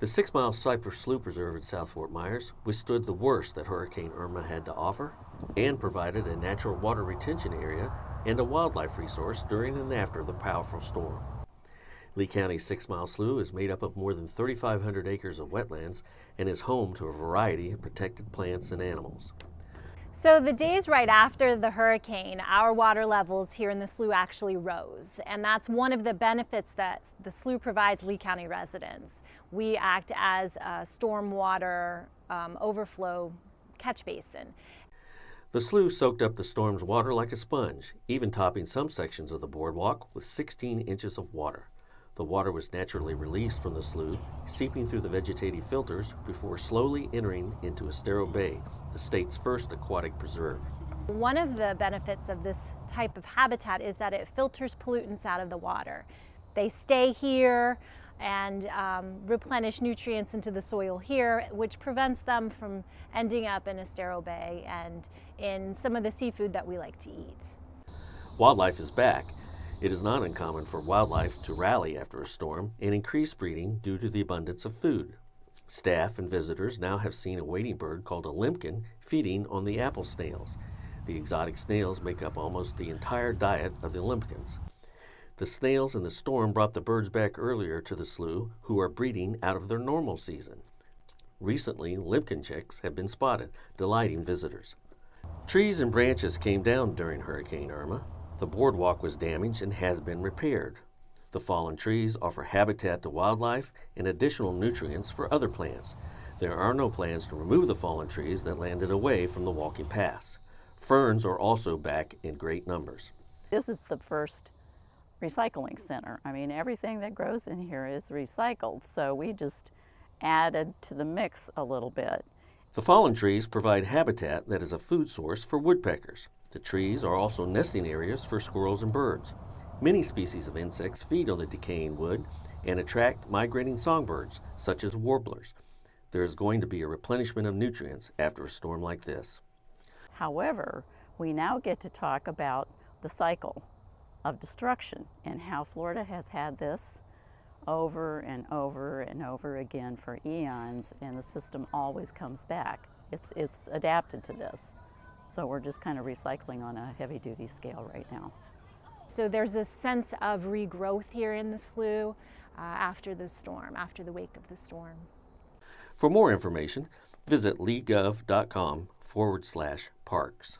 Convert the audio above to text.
The 6 Mile Slough Preserve in South Fort Myers withstood the worst that Hurricane Irma had to offer and provided a natural water retention area and a wildlife resource during and after the powerful storm. Lee County's 6 Mile Slough is made up of more than 3,500 acres of wetlands and is home to a variety of protected plants and animals. So the days right after the hurricane, our water levels here in the slough actually rose. And that's one of the benefits that the slough provides Lee County residents. We act as a stormwater overflow catch basin. The slough soaked up the storm's water like a sponge, even topping some sections of the boardwalk with 16 inches of water. The water was naturally released from the slough, seeping through the vegetative filters before slowly entering into Estero Bay, the state's first aquatic preserve. One of the benefits of this type of habitat is that it filters pollutants out of the water. They stay here and replenish nutrients into the soil here, which prevents them from ending up in Estero Bay and in some of the seafood that we like to eat. Wildlife is back. It is not uncommon for wildlife to rally after a storm and increase breeding due to the abundance of food. Staff and visitors now have seen a wading bird called a limpkin feeding on the apple snails. The exotic snails make up almost the entire diet of the limpkins. The snails in the storm brought the birds back earlier to the slough, who are breeding out of their normal season. Recently, limpkin chicks have been spotted, delighting visitors. Trees and branches came down during Hurricane Irma. The boardwalk was damaged and has been repaired. The fallen trees offer habitat to wildlife and additional nutrients for other plants. There are no plans to remove the fallen trees that landed away from the walking paths. Ferns are also back in great numbers. This is the first recycling center. I mean, everything that grows in here is recycled, so we just added to the mix a little bit. The fallen trees provide habitat that is a food source for woodpeckers. The trees are also nesting areas for squirrels and birds. Many species of insects feed on the decaying wood and attract migrating songbirds, such as warblers. There is going to be a replenishment of nutrients after a storm like this. However, we now get to talk about the cycle of destruction and how Florida has had this over and over and over again for eons, and the system always comes back. It's adapted to this. So we're just kind of recycling on a heavy-duty scale right now. So there's a sense of regrowth here in the slough after the storm, after the wake of the storm. For more information, visit leegov.com/parks.